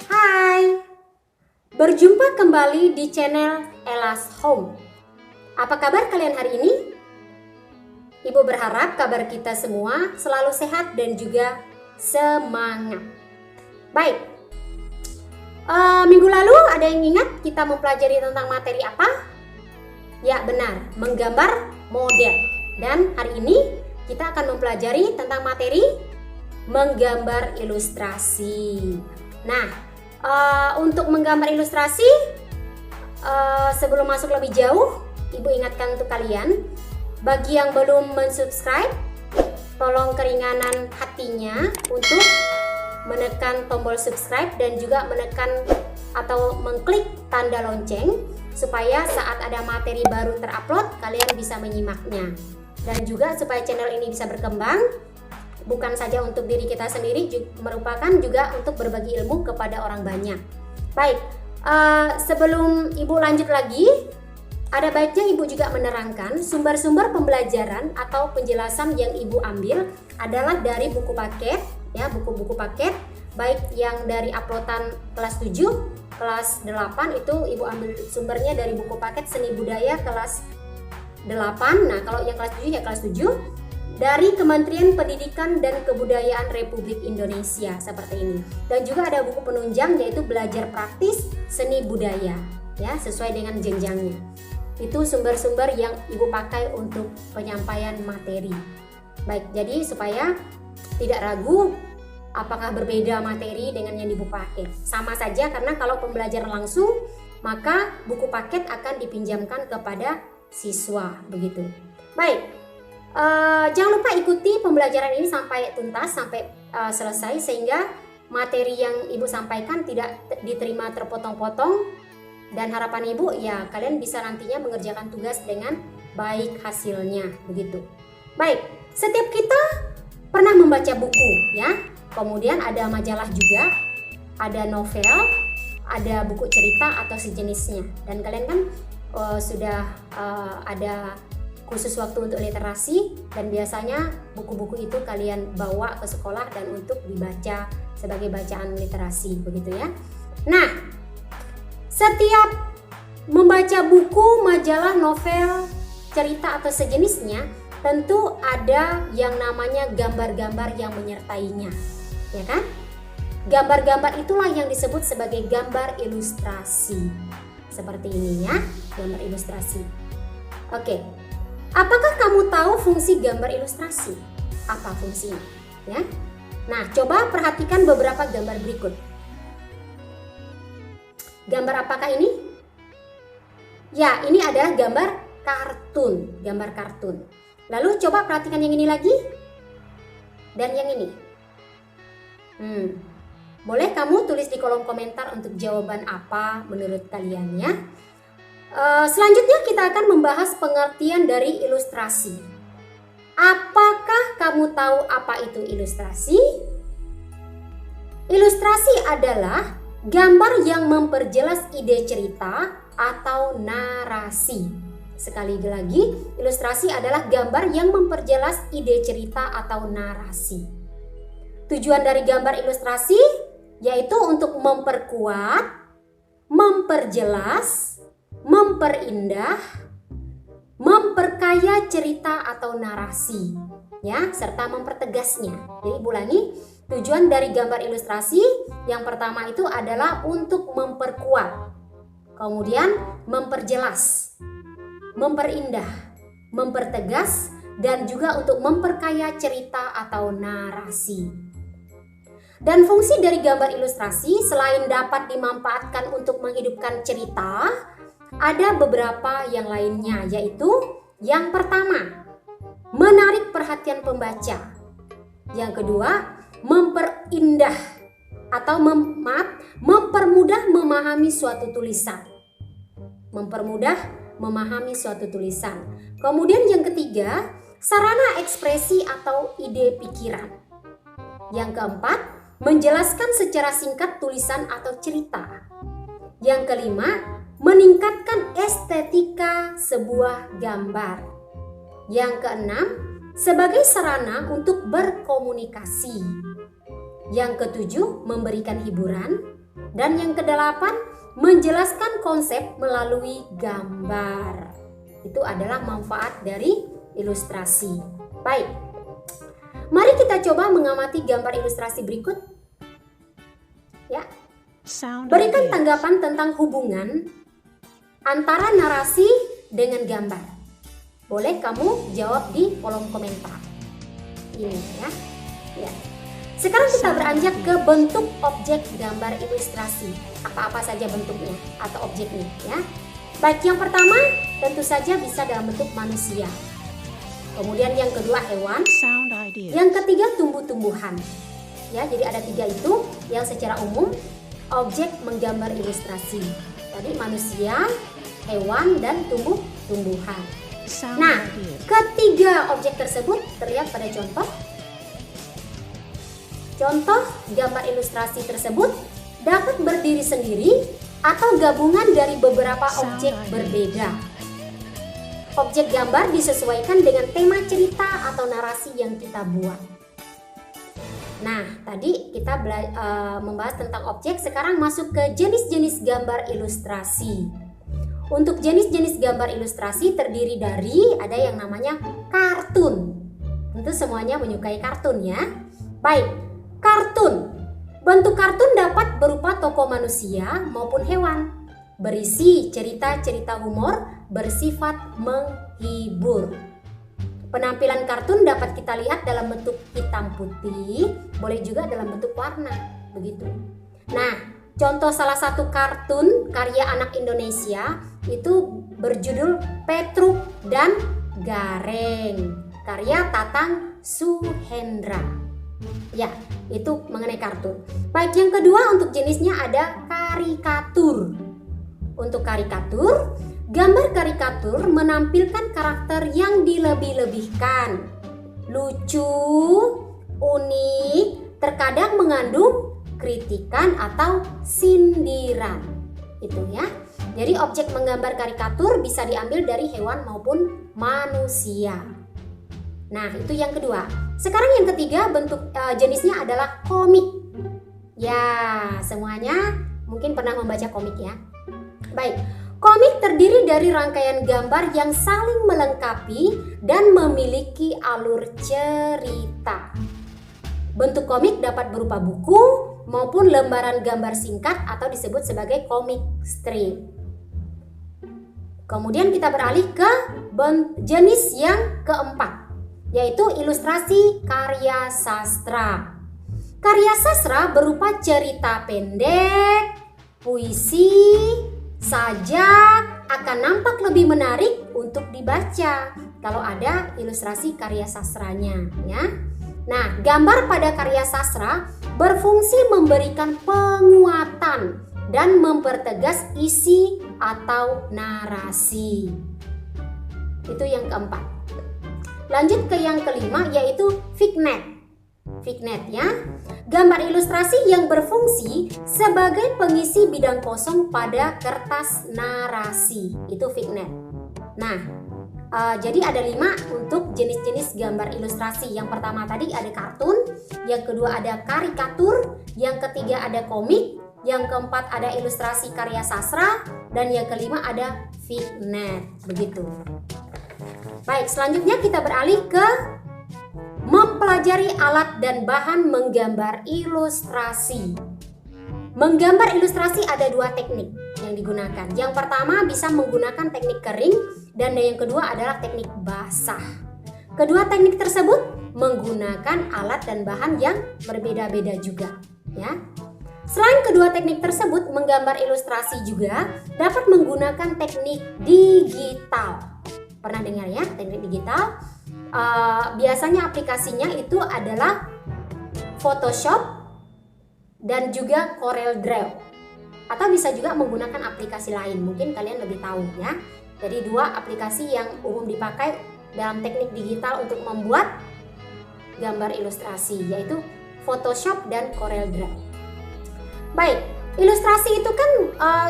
Hai, berjumpa kembali di channel Ella's Home. Apa kabar kalian hari ini? Ibu berharap kabar kita semua selalu sehat dan juga semangat. Baik, minggu lalu ada yang ingat kita mempelajari tentang materi apa? Ya benar, menggambar model. Dan hari ini kita akan mempelajari tentang materi menggambar ilustrasi. Nah, untuk menggambar ilustrasi, sebelum masuk lebih jauh, Ibu ingatkan untuk kalian, bagi yang belum mensubscribe, tolong keringanan hatinya untuk menekan tombol subscribe dan juga menekan atau mengklik tanda lonceng supaya saat ada materi baru terupload kalian bisa menyimaknya. Dan juga supaya channel ini bisa berkembang, bukan saja untuk diri kita sendiri, merupakan juga untuk berbagi ilmu kepada orang banyak. Baik, sebelum Ibu lanjut lagi, ada baiknya Ibu juga menerangkan sumber-sumber pembelajaran atau penjelasan yang Ibu ambil adalah dari buku paket, ya, buku-buku paket, baik yang dari uploadan kelas 7, kelas 8 itu Ibu ambil sumbernya dari buku paket Seni Budaya kelas 8. Nah, kalau yang kelas 7 ya kelas 7 dari Kementerian Pendidikan dan Kebudayaan Republik Indonesia seperti ini. Dan juga ada buku penunjang yaitu Belajar Praktis Seni Budaya, ya, sesuai dengan jenjangnya. Itu sumber-sumber yang Ibu pakai untuk penyampaian materi. Baik, jadi supaya tidak ragu apakah berbeda materi dengan yang di buku paket. Sama saja, karena kalau pembelajaran langsung maka buku paket akan dipinjamkan kepada siswa, begitu. Baik, jangan lupa ikuti pembelajaran ini sampai tuntas, sampai selesai, sehingga materi yang Ibu sampaikan tidak diterima terpotong-potong, dan harapan Ibu ya kalian bisa nantinya mengerjakan tugas dengan baik hasilnya, begitu. Baik, setiap kita pernah membaca buku, ya, kemudian ada majalah juga, ada novel, ada buku cerita atau sejenisnya, dan kalian kan sudah ada khusus waktu untuk literasi, dan biasanya buku-buku itu kalian bawa ke sekolah dan untuk dibaca sebagai bacaan literasi, begitu ya. Nah, setiap membaca buku, majalah, novel, cerita atau sejenisnya, tentu ada yang namanya gambar-gambar yang menyertainya, ya kan? Gambar-gambar itulah yang disebut sebagai gambar ilustrasi. Seperti ini ya, gambar ilustrasi. Oke, apakah kamu tahu fungsi gambar ilustrasi? Apa fungsinya? Ya. Nah, coba perhatikan beberapa gambar berikut. Gambar apakah ini? Ya, ini adalah gambar kartun, gambar kartun. Lalu coba perhatikan yang ini lagi dan yang ini. Boleh kamu tulis di kolom komentar untuk jawaban apa menurut kalian ya. Selanjutnya kita akan membahas pengertian dari ilustrasi. Apakah kamu tahu apa itu ilustrasi? Ilustrasi adalah gambar yang memperjelas ide cerita atau narasi. Sekali lagi, ilustrasi adalah gambar yang memperjelas ide cerita atau narasi. Tujuan dari gambar ilustrasi yaitu untuk memperkuat, memperjelas, memperindah, memperkaya cerita atau narasi, ya, serta mempertegasnya. Jadi ulangi, tujuan dari gambar ilustrasi yang pertama itu adalah untuk memperkuat, kemudian memperjelas, memperindah, mempertegas, dan juga untuk memperkaya cerita atau narasi. Dan fungsi dari gambar ilustrasi selain dapat dimanfaatkan untuk menghidupkan cerita, ada beberapa yang lainnya, yaitu yang pertama, menarik perhatian pembaca. Yang kedua, memperindah atau mempermudah memahami suatu tulisan. Mempermudah memahami suatu tulisan. Kemudian yang ketiga, sarana ekspresi atau ide pikiran. Yang keempat, menjelaskan secara singkat tulisan atau cerita. Yang kelima, meningkatkan estetika sebuah gambar. Yang keenam, sebagai sarana untuk berkomunikasi. Yang ketujuh, memberikan hiburan. Dan yang kedelapan, menjelaskan konsep melalui gambar. Itu adalah manfaat dari ilustrasi. Baik, mari kita coba mengamati gambar ilustrasi berikut. Ya, berikan tanggapan tentang hubungan antara narasi dengan gambar. Boleh kamu jawab di kolom komentar. Ini ya. Ya. Sekarang kita beranjak ke bentuk objek gambar ilustrasi. Apa-apa saja bentuknya atau objeknya ya. Baik, yang pertama tentu saja bisa dalam bentuk manusia. Kemudian yang kedua hewan. Yang ketiga tumbuh-tumbuhan. Ya, jadi ada 3 itu yang secara umum objek menggambar ilustrasi. Tadi manusia, hewan, dan tumbuh-tumbuhan. Nah, ketiga objek tersebut terlihat pada contoh. Contoh gambar ilustrasi tersebut dapat berdiri sendiri atau gabungan dari beberapa objek berbeda. Objek gambar disesuaikan dengan tema cerita atau narasi yang kita buat. Nah, tadi kita membahas tentang objek, sekarang masuk ke jenis-jenis gambar ilustrasi. Untuk jenis-jenis gambar ilustrasi terdiri dari ada yang namanya kartun. Tentu semuanya menyukai kartun ya. Baik, kartun. Bentuk kartun dapat berupa tokoh manusia maupun hewan. Berisi cerita-cerita humor bersifat menghibur. Penampilan kartun dapat kita lihat dalam bentuk hitam putih, boleh juga dalam bentuk warna, begitu. Nah, contoh salah satu kartun karya anak Indonesia itu berjudul Petruk dan Gareng, karya Tatang Suhendra. Ya, itu mengenai kartun. Baik, yang kedua untuk jenisnya ada karikatur. Untuk karikatur, gambar karikatur menampilkan karakter yang dilebih-lebihkan, lucu, unik, terkadang mengandung kritikan atau sindiran. Itu ya. Jadi objek menggambar karikatur bisa diambil dari hewan maupun manusia. Nah, itu yang kedua. Sekarang yang ketiga bentuk jenisnya adalah komik. Ya, semuanya mungkin pernah membaca komik ya. Baik, komik terdiri dari rangkaian gambar yang saling melengkapi dan memiliki alur cerita. Bentuk komik dapat berupa buku maupun lembaran gambar singkat atau disebut sebagai komik strip. Kemudian kita beralih ke jenis yang keempat, yaitu ilustrasi karya sastra. Karya sastra berupa cerita pendek, puisi, sajak akan nampak lebih menarik untuk dibaca kalau ada ilustrasi karya sastranya ya. Nah, gambar pada karya sastra berfungsi memberikan penguatan dan mempertegas isi atau narasi. Itu yang keempat. Lanjut ke yang kelima, yaitu vignette. Vignette ya, gambar ilustrasi yang berfungsi sebagai pengisi bidang kosong pada kertas narasi. Itu vignette. Nah, jadi ada 5 untuk jenis-jenis gambar ilustrasi. Yang pertama tadi ada kartun, yang kedua ada karikatur, yang ketiga ada komik, yang keempat ada ilustrasi karya sastra, dan yang kelima ada vignette. Begitu. Baik, selanjutnya kita beralih ke mempelajari alat dan bahan menggambar ilustrasi. Menggambar ilustrasi ada 2 teknik yang digunakan. Yang pertama bisa menggunakan teknik kering dan yang kedua adalah teknik basah. Kedua teknik tersebut menggunakan alat dan bahan yang berbeda-beda juga, ya. Selain kedua teknik tersebut, menggambar ilustrasi juga dapat menggunakan teknik digital. Pernah dengar ya teknik digital? Biasanya aplikasinya itu adalah Photoshop dan juga Corel Draw, atau bisa juga menggunakan aplikasi lain, mungkin kalian lebih tahu ya. Jadi 2 aplikasi yang umum dipakai dalam teknik digital untuk membuat gambar ilustrasi, yaitu Photoshop dan Corel Draw. Baik, ilustrasi itu kan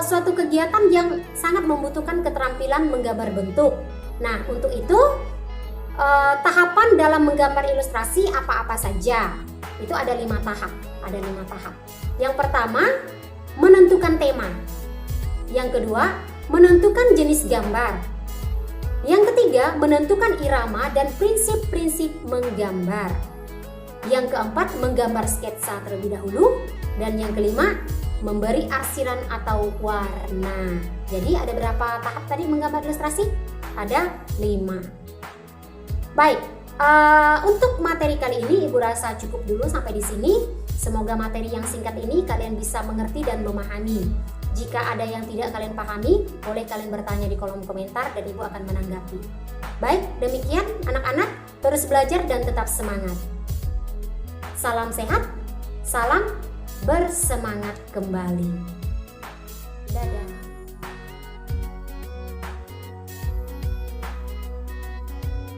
suatu kegiatan yang sangat membutuhkan keterampilan menggambar bentuk. Nah, untuk itu tahapan dalam menggambar ilustrasi apa-apa saja. Itu ada 5 tahap. Yang pertama, menentukan tema. Yang kedua, menentukan jenis gambar. Yang ketiga, menentukan irama dan prinsip-prinsip menggambar. Yang keempat, menggambar sketsa terlebih dahulu. Dan yang kelima, memberi arsiran atau warna. Jadi ada berapa tahap tadi menggambar ilustrasi? Ada 5. Baik, untuk materi kali ini Ibu rasa cukup dulu sampai di sini. Semoga materi yang singkat ini kalian bisa mengerti dan memahami. Jika ada yang tidak kalian pahami, boleh kalian bertanya di kolom komentar dan Ibu akan menanggapi. Baik, demikian anak-anak, terus belajar dan tetap semangat. Salam sehat, salam bersemangat kembali.